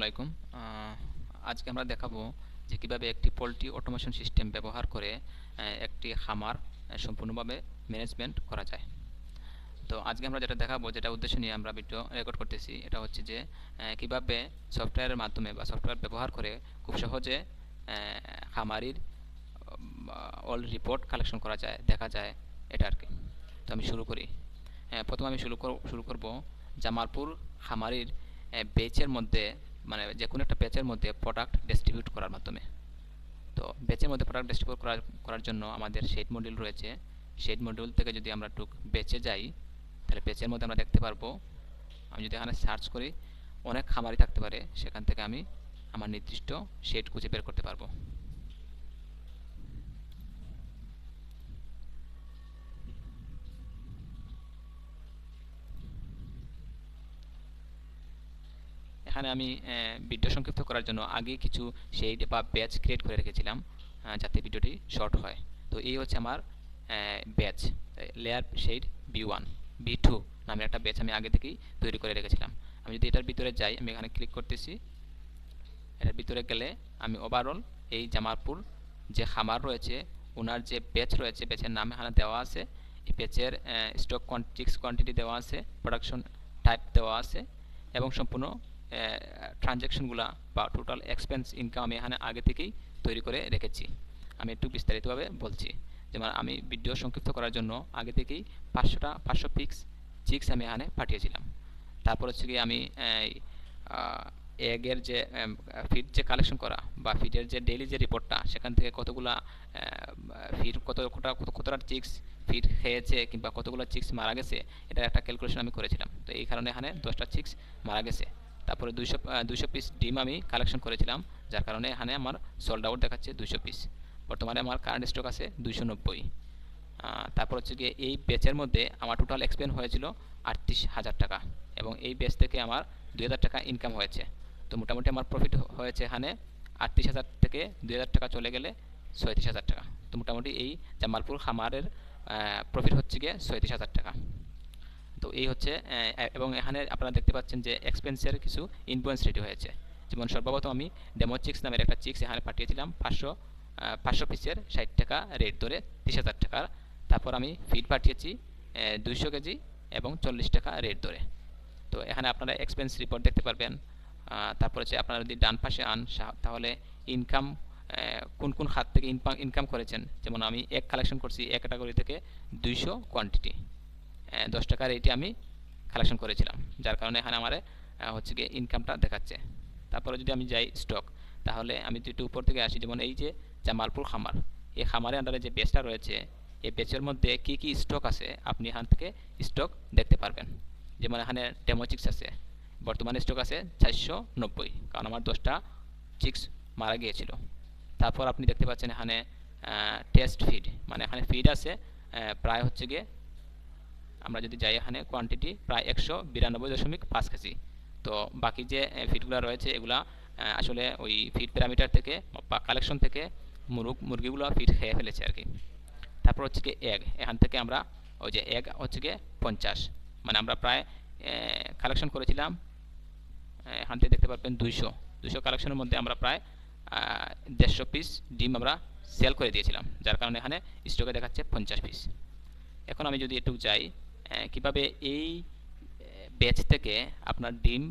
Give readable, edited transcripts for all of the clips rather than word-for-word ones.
আলাইকুম। আজকে আমরা দেখাবো যে কিভাবে একটি পোল্ট্রি অটোমেশন সিস্টেম ব্যবহার করে একটি খামার সম্পূর্ণভাবে ম্যানেজমেন্ট করা যায়। তো আজকে আমরা যেটা দেখাবো, যেটা উদ্দেশ্য নিয়ে আমরা ভিডিও রেকর্ড করতেছি, এটা হচ্ছে যে কিভাবে সফটওয়্যারের মাধ্যমে বা সফটওয়্যার ব্যবহার করে খুব সহজে খামারির অল রিপোর্ট কালেকশন করা যায়, দেখা যায় এটা আর কি। তো আমি শুরু করি। প্রথমে আমি শুরু করব জামালপুর খামারির বেচের মধ্যে, মানে যে কোনো একটা ব্যাচের মধ্যে প্রোডাক্ট ডিস্ট্রিবিউট করার মাধ্যমে। তো ব্যাচের মধ্যে প্রোডাক্ট ডিস্ট্রিবিউট করার জন্য আমাদের শেড মডিউল রয়েছে। শেড মডিউল থেকে যদি আমরা একটু বেচে যাই, তাহলে বেচের মধ্যে আমরা দেখতে পারবো, আমি যদি এখানে সার্চ করি, অনেক খামারি থাকতে পারে, সেখান থেকে আমি আমার নির্দিষ্ট শেড খুঁজে বের করতে পারবো। এখানে আমি ভিডিও সংক্ষিপ্ত করার জন্য আগে কিছু শেড বা ব্যাচ ক্রিয়েট করে রেখেছিলাম, যাতে ভিডিওটি শর্ট হয়। তো এই হচ্ছে আমার batch, layer shade B1 B2 নামের একটা ব্যাচ আমি আগে থেকেই তৈরি করে রেখেছিলাম। আমি যদি এটার ভিতরে যাই, আমি এখানে ক্লিক করতেছি। এটার ভিতরে গেলে আমি ওভারঅল এই জামালপুর যে খামার রয়েছে, ওনার যে ব্যাচ রয়েছে, ব্যাচের নাম এখানে দেওয়া আছে, এই ব্যাচের স্টক চিক্স কোয়ান্টিটি দেওয়া আছে, প্রোডাকশন টাইপ দেওয়া আছে, এবং সম্পূর্ণ ট্রানজ্যাকশনগুলো বা টোটাল এক্সপেন্স ইনকাম আমি এখানে আগে থেকেই তৈরি করে রেখেছি। আমি একটু বিস্তারিতভাবে বলছি। যেমন আমি ভিডিও সংক্ষিপ্ত করার জন্য আগে থেকেই 500 পিক্স চিক্স আমি এখানে পাঠিয়েছিলাম। তারপর হচ্ছে কি আমি এগের যে ফিড যে কালেকশন করা বা ফিডের যে ডেইলি যে রিপোর্টটা, সেখান থেকে কতগুলা ফিড কতটা চিক্স ফিড খেয়েছে কিংবা কতগুলো চিক্স মারা গেছে, এটার একটা ক্যালকুলেশন আমি করেছিলাম। তো এই কারণে এখানে 10টা চিক্স মারা গেছে। তারপরে 200 পিস ডিম আমি কালেকশন করেছিলাম, যার কারণে এখানে আমার সোল্ড আউট দেখাচ্ছে 200 পিস। বর্তমানে আমার কারেন্ট স্টক আছে 290। তারপর হচ্ছে গিয়ে এই ব্যাচের মধ্যে আমার টোটাল এক্সপেন্স হয়েছিল 38,000 টাকা, এবং এই ব্যাচ থেকে আমার 2,000 টাকা ইনকাম হয়েছে। তো মোটামুটি আমার প্রফিট হয়েছে এখানে 38,000 থেকে 2,000 টাকা চলে গেলে 37,000 টাকা। তো মোটামুটি এই জামালপুর খামারের প্রফিট হচ্ছে গিয়ে 37,000 টাকা। তো এই হচ্ছে, এবং এখানে আপনারা দেখতে পাচ্ছেন যে এক্সপেন্সের কিছু ইনভয়েস রেডি হয়েছে। যেমন সর্বপ্রথম আমি ডেমো চিক্স নামের একটা চিক্স এখানে পাঠিয়েছিলাম 500 পিসের 60 টাকা রেট ধরে 30,000 টাকার। তারপর আমি ফিড পাঠিয়েছি 200 কেজি এবং 40 টাকা রেট ধরে। তো এখানে আপনারা এক্সপেন্স রিপোর্ট দেখতে পারবেন। তারপর হচ্ছে আপনারা যদি ডান পাশে আন, তাহলে ইনকাম কোন কোন খাত থেকে ইনকাম করেছেন। যেমন আমি এক কালেকশন করছি, এক ক্যাটাগরি থেকে 200 কোয়ান্টিটি 10 টাকা রেটে আমি কালেকশন করেছিলাম, যার কারণে এখানে আমার হচ্ছে গিয়ে ইনকামটা দেখাচ্ছে। তারপরে যদি আমি যাই স্টক, তাহলে আমি যদি একটু উপর থেকে আসি, যেমন এই যে জামালপুর খামার, এই খামারের আন্ডারে যে বেচটা রয়েছে, এই বেচের মধ্যে কি কি স্টক আছে আপনি এখান থেকে স্টক দেখতে পারবেন। যেমন এখানে ডেমো চিক্স আছে, বর্তমানে স্টক আছে 490, কারণ আমার 10টা চিক্স মারা গিয়েছিল। তারপর আপনি দেখতে পাচ্ছেন এখানে টেস্ট ফিড, মানে এখানে ফিড আছে প্রায় হচ্ছে গিয়ে, আমরা যদি যাই এখানে কোয়ান্টিটি প্রায় 192.5 কেজি। তো বাকি যে ফিডগুলো রয়েছে, এগুলা আসলে ওই ফিড প্যারামিটার থেকে বা কালেকশন থেকে মুরগিগুলো ফিড খেয়ে ফেলেছে আর কি। তারপর হচ্ছে কি এগ, এখান থেকে আমরা ওই যে এগ হচ্ছে গিয়ে 50, মানে আমরা প্রায় কালেকশন করেছিলাম, এখান থেকে দেখতে পারবেন 200 কালেকশনের মধ্যে আমরা প্রায় 150 পিস ডিম আমরা সেল করে দিয়েছিলাম, যার কারণে এখানে স্টকে দেখাচ্ছে 50 পিস। এখন আমি যদি একটু যাই কিভাবে এই ব্যাচ থেকে আপনার ডিম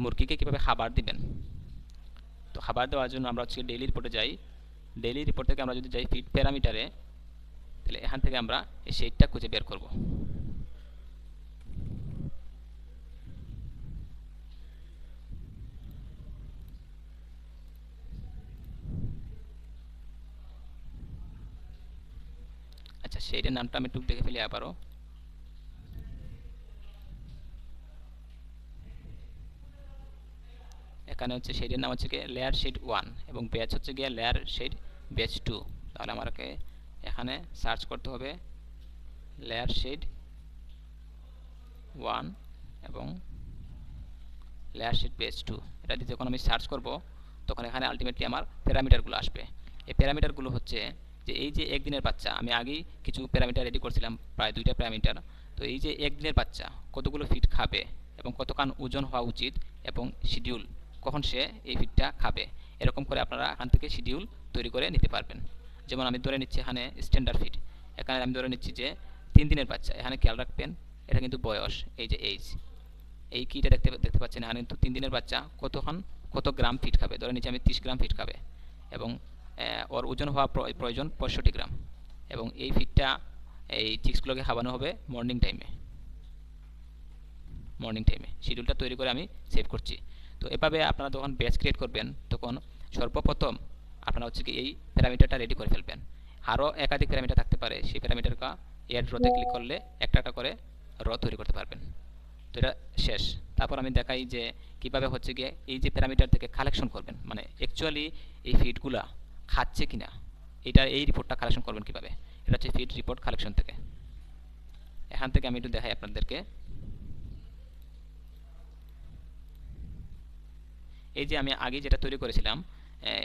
মুরগিকে কিভাবে খাবার দিবেন। তো খাবার দেওয়ার জন্য আমরা হচ্ছে ডেইলি রিপোর্টে যাই। ডেইলি রিপোর্ট থেকে আমরা যদি যাই ফিড প্যারামিটারে, তাহলে এখান থেকে আমরা এই শেডটা খুঁজে বের করব। আচ্ছা, শেডের নামটা আমি একটু দেখে ফেলি আবারও। এখানে হচ্ছে শেডের নাম হচ্ছে গিয়ে লেয়ার শেড 1 এবং ব্যাচ হচ্ছে গিয়ে লেয়ার শেড ব্যাচ 2। তাহলে আমাকে এখানে সার্চ করতে হবে লেয়ার শেড 1 এবং লেয়ার শেড ব্যাচ 2। এটা দিয়ে যখন আমি সার্চ করব, তখন এখানে আলটিমেটলি আমার প্যারামিটারগুলো আসবে। এই প্যারামিটারগুলো হচ্ছে যে এই যে একদিনের বাচ্চা, আমি আগেই কিছু প্যারামিটার রেডি করছিলাম, প্রায় 2টা প্যারামিটার। তো এই যে একদিনের বাচ্চা কতগুলো ফিট খাবে এবং কতখান ওজন হওয়া উচিত এবং শিডিউল কখন সে এই ফিডটা খাবে। এরকম করে আপনারা এখান থেকে শিডিউল তৈরি করে নিতে পারবেন। যেমন আমি ধরে নিচ্ছি এখানে স্ট্যান্ডার্ড ফিড, এখানে আমি ধরে নিচ্ছি যে 3 দিনের বাচ্চা। এখানে খেয়াল রাখবেন এটা কিন্তু বয়স, এই যে এইজ, এই কিটা দেখতে দেখতে পাচ্ছেন এখানে কিন্তু 3 দিনের বাচ্চা কত গ্রাম ফিড খাবে। ধরে নিচ্ছি আমি 30 গ্রাম ফিড খাবে এবং ওর ওজন হওয়া প্রয়োজন 65 গ্রাম। এবং এই ফিডটা এই চিক্সগুলোকে খাওয়ানো হবে মর্নিং টাইমে শিডিউলটা তৈরি করে আমি সেভ করছি। তো এভাবে আপনারা যখন ব্যাচ ক্রিয়েট করবেন তখন সর্বপ্রথম আপনারা হচ্ছে কি এই প্যারামিটারটা রেডি করে ফেলবেন। আরও একাধিক প্যারামিটার থাকতে পারে, সেই প্যারামিটারটা এড রোতে ক্লিক করলে একটা একটা করে র তৈরি করতে পারবেন। তো এটা শেষ। তারপর আমি দেখাই যে কিভাবে হচ্ছে গিয়ে এই যে প্যারামিটার থেকে কালেকশন করবেন, মানে অ্যাকচুয়ালি এই ফিডগুলা খাচ্ছে কিনা এটা, এই রিপোর্টটা কালেকশন করবেন কিভাবে। এটা হচ্ছে ফিড রিপোর্ট কালেকশন থেকে। এখান থেকে আমি একটু দেখাই আপনাদেরকে। এই যে আমি আগে যেটা তৈরি করেছিলাম,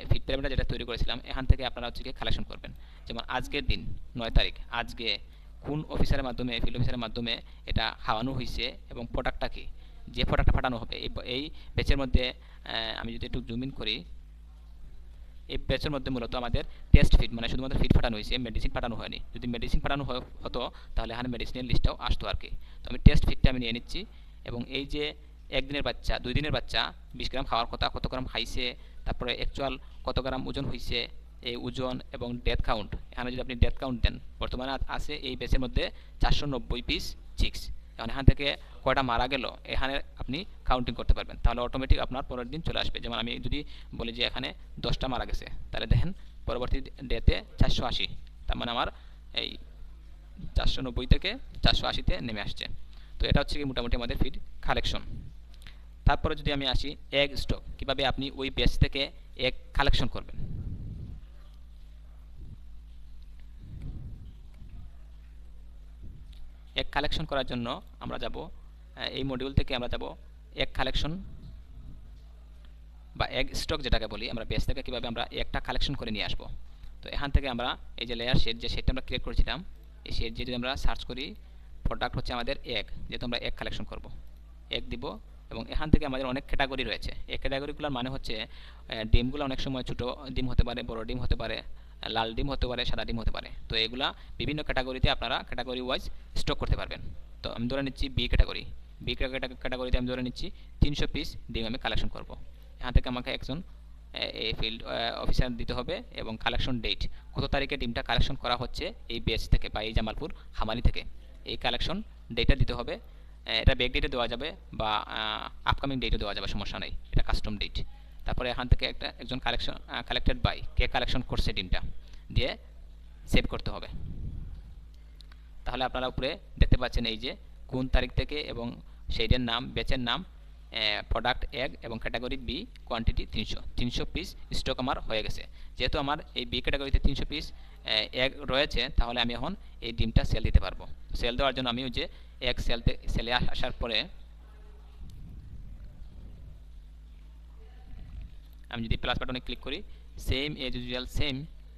ফিড প্যারামিটার যেটা তৈরি করেছিলাম, এখান থেকে আপনারা হচ্ছে গিয়ে কালেকশন করবেন। যেমন আজকের দিন 9 তারিখ, আজকে কোন অফিসারের মাধ্যমে, ফিল্ড অফিসারের মাধ্যমে এটা খাওয়ানো হয়েছে এবং প্রোডাক্টটা কি, যে প্রোডাক্টটা পাঠানো হবে এই ব্যাচের মধ্যে। আমি যদি একটু জুম ইন করি, এই ব্যাচের মধ্যে মূলত আমাদের টেস্ট ফিড, মানে শুধুমাত্র ফিড পাঠানো হয়েছে, মেডিসিন পাঠানো হয়নি। যদি মেডিসিন পাঠানো হতো তাহলে এখানে মেডিসিনের লিস্টটাও আসতো আর কি। তো আমি টেস্ট ফিডটা আমি নিয়ে নিচ্ছি এবং এই যে 1 দিনের বাচ্চা, 2 দিনের বাচ্চা 20 গ্রাম খাওয়ার কথা, কত গ্রাম খাইছে, তারপরে অ্যাকচুয়াল কত গ্রাম ওজন হয়েছে, এই ওজন এবং ডেথ কাউন্ট। এখানে যদি আপনি ডেথ কাউন্ট দেন, বর্তমানে আছে এই ব্যাচের মধ্যে 490 পিস চিক্স। এখন এখান থেকে কয়টা মারা গেল এখানে আপনি কাউন্টিং করতে পারবেন, তাহলে অটোমেটিক আপনার পরের দিন চলে আসবে। যেমন আমি যদি বলি যে এখানে 10টা মারা গেছে, তাহলে দেখেন পরবর্তী ডেতে 480, তার মানে আমার এই 490 থেকে 480-তে নেমে আসছে। তো এটা হচ্ছে কি মোটামুটি আমাদের ফিড কালেকশন। তারপরে যদি আমি আসি এগ স্টক, কিভাবে আপনি ওই ব্যাচ থেকে এগ কালেকশন করবেন। এগ কালেকশন করার জন্য আমরা যাব এই মডিউল থেকে, আমরা যাব এগ কালেকশন বা এগ স্টক যেটাকে বলি, আমরা ব্যাচ থেকে কীভাবে আমরা একটা কালেকশন করে নিয়ে আসবো। তো এখান থেকে আমরা এই যে লেয়ার শেড, যে শেডটা আমরা ক্রিয়েট করেছিলাম, এই শেড যদি আমরা সার্চ করি, প্রোডাক্ট হচ্ছে আমাদের এগ, যেহেতু আমরা এগ কালেকশন করব, এগ দিব। এবং এখান থেকে আমাদের অনেক ক্যাটাগরি রয়েছে। এই ক্যাটাগরিগুলোর মানে হচ্ছে ডিমগুলো অনেক সময় ছোটো ডিম হতে পারে, বড় ডিম হতে পারে, লাল ডিম হতে পারে, সাদা ডিম হতে পারে। তো এগুলা বিভিন্ন ক্যাটাগরিতে আপনারা ক্যাটাগরি ওয়াইজ স্টক করতে পারবেন। তো আমি ধরে নিচ্ছি বি ক্যাটাগরিতে আমি ধরে নিচ্ছি 300 পিস ডিম আমি কালেকশন করব। এখান থেকে আমাকে একজন এই ফিল্ড অফিসার দিতে হবে এবং কালেকশন ডেট, কত তারিখে ডিমটা কালেকশন করা হচ্ছে এই ব্যাচ থেকে বা এই জামালপুর হামালি থেকে, এই কালেকশন ডেটটা দিতে হবে। এটা ব্যাক ডেটে দেওয়া যাবে বা আপকামিং ডেটে দেওয়া যাবে, সমস্যা নেই, এটা কাস্টম ডেট। তারপরে এখান থেকে একজন কালেক্টেড বাই, কে কালেকশন করছে ডিমটা দিয়ে সেভ করতে হবে। তাহলে আপনারা উপরে দেখতে পাচ্ছেন এই যে কোন তারিখ থেকে এবং সেইটার নাম, ব্যাচের নাম, প্রোডাক্ট এগ এবং category B, quantity 300 piece stock আমার হয়ে গেছে। যেহেতু আমার এই বি ক্যাটাগরিতে 300 পিস এগ রয়েছে, তাহলে আমি এখন এই ডিমটা সেল দিতে পারবো। সেল দেওয়ার জন্য আমি ওই যে এগ সেলে আসার পরে আমি যদি প্লাস বাটনে ক্লিক করি, সেম এজ ইউজুয়াল সেম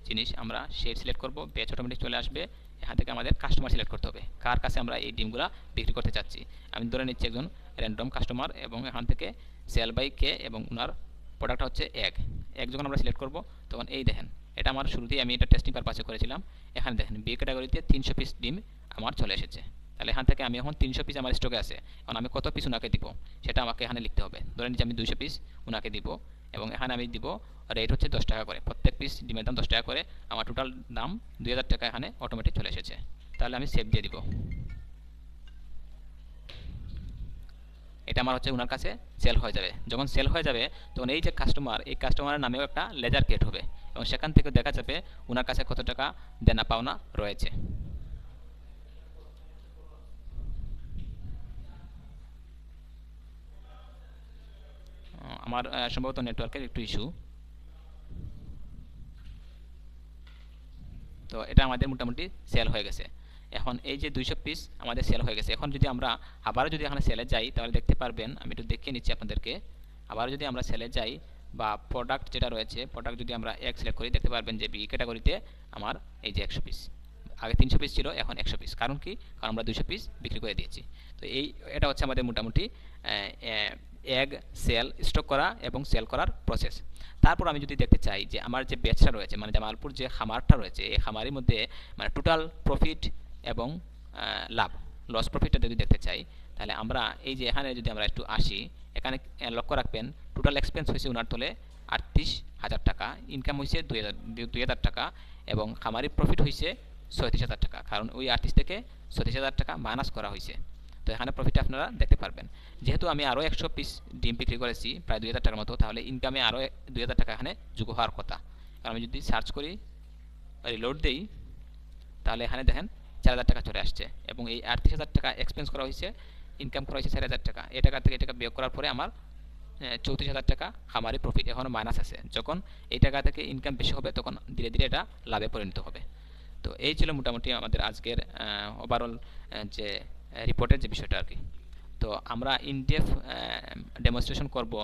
জিনিস, আমরা শেড সিলেক্ট করব, ব্যাচ অটোমেটিক চলে আসবে। এখান থেকে আমাদের কাস্টমার সিলেক্ট করতে হবে, কার কাছে আমরা এই ডিমগুলো বিক্রি করতে চাচ্ছি। আমি ধরে নিচ্ছি একজন র্যান্ডম কাস্টমার এবং এখান থেকে সেল বাই কে এবং ওনার প্রোডাক্টটা হচ্ছে এগ। যখন আমরা সিলেক্ট করব তখন এই দেখেন, এটা আমার শুরুতেই আমি এটা টেস্টিং পারপাসে করেছিলাম। এখানে দেখেন বি ক্যাটাগরিতে 300 পিস ডিম আমার চলে এসেছে। তাহলে এখান থেকে আমি এখন 300 পিস আমার স্টকে আছে, এখন আমি কত পিস ওনাকে দিব সেটা আমাকে এখানে লিখতে হবে। ধরে নিচ্ছি আমি 200 পিস ওনাকে দিব এবং এখানে আমি দিব রেট হচ্ছে 10 টাকা করে, প্রত্যেক পিস ডিমের দাম 10 টাকা করে, আমার টোটাল দাম 2000 টাকা এখানে অটোমেটিক চলে এসেছে। তাহলে আমি সেভ দিয়ে দিব। এটা আমার হচ্ছে ওনার কাছে সেল হয়ে যাবে। যখন সেল হয়ে যাবে তখন এই যে কাস্টমার, এই কাস্টমারের নামেও একটা লেজার ক্রিয়েট হবে এবং সেখান থেকে দেখা যাবে ওনার কাছে কত টাকা দেনা পাওনা রয়েছে। আমার সম্ভবত নেটওয়ার্কের একটু ইস্যু। তো এটা আমাদের মোটামুটি সেল হয়ে গেছে। এখন এই যে 200 পিস আমাদের সেল হয়ে গেছে। এখন যদি আমরা আবারও যদি এখানে সেলে যাই তাহলে দেখতে পারবেন, আমি একটু দেখিয়ে নিচ্ছি আপনাদেরকে। আবারও যদি আমরা সেলে যাই বা প্রোডাক্ট যেটা রয়েছে, প্রোডাক্ট যদি আমরা এক সিলেক্ট করি, দেখতে পারবেন যে বি ক্যাটাগরিতে আমার এই যে 100 পিস, আগে 300 পিস ছিল, এখন 100 পিস। কারণ কি? কারণ আমরা 200 পিস বিক্রি করে দিয়েছি। তো এটা হচ্ছে আমাদের মোটামুটি এগ সেল স্টক করা এবং সেল করার প্রসেস। তারপর আমি যদি দেখতে চাই যে আমার যে ব্যাচটা রয়েছে, মানে জামালপুর যে খামারটা রয়েছে, এই খামারের মধ্যে মানে টোটাল প্রফিট এবং লাভ লস প্রফিটটা যদি দেখতে চাই, তাহলে আমরা এই যে এখানে যদি আমরা একটু আসি, এখানে লক্ষ্য রাখবেন টোটাল এক্সপেন্স হয়েছে ওনার তলে 38,000 টাকা, ইনকাম হয়েছে 2,000 টাকা এবং খামারি প্রফিট হয়েছে 37,000 টাকা, কারণ ওই 38 থেকে 37,000 টাকা মাইনাস করা হয়েছে। তো এখানে প্রফিটটা আপনারা দেখতে পারবেন। যেহেতু আমি আরও 100 পিস ডিম বিক্রি করেছি প্রায় 2,000 টাকার মতো, তাহলে ইনকামে আরও 2,000 টাকা এখানে যোগ হওয়ার কথা। কারণ আমি যদি সার্চ করি, রিলোড দেই, তাহলে এখানে দেখেন 4,000 টাকা চলে আসছে এবং এই 38,000 টাকা এক্সপেন্স করা হয়েছে, ইনকাম করা হয়েছে 4,000 টাকা। এই টাকা থেকে এটাকে বিয়োগ করার পরে আমার 34,000 টাকা খামারি প্রফিট, এখনও মাইনাস আছে। যখন এই টাকা থেকে ইনকাম বেশি হবে তখন ধীরে ধীরে এটা লাভে পরিণত হবে। তো এই ছিল মোটামুটি আমাদের আজকের ওভারঅল যে রিপোর্টের যে বিষয়টা আর কি। তো আমরা ইনডেপথ ডেমনস্ট্রেশন করব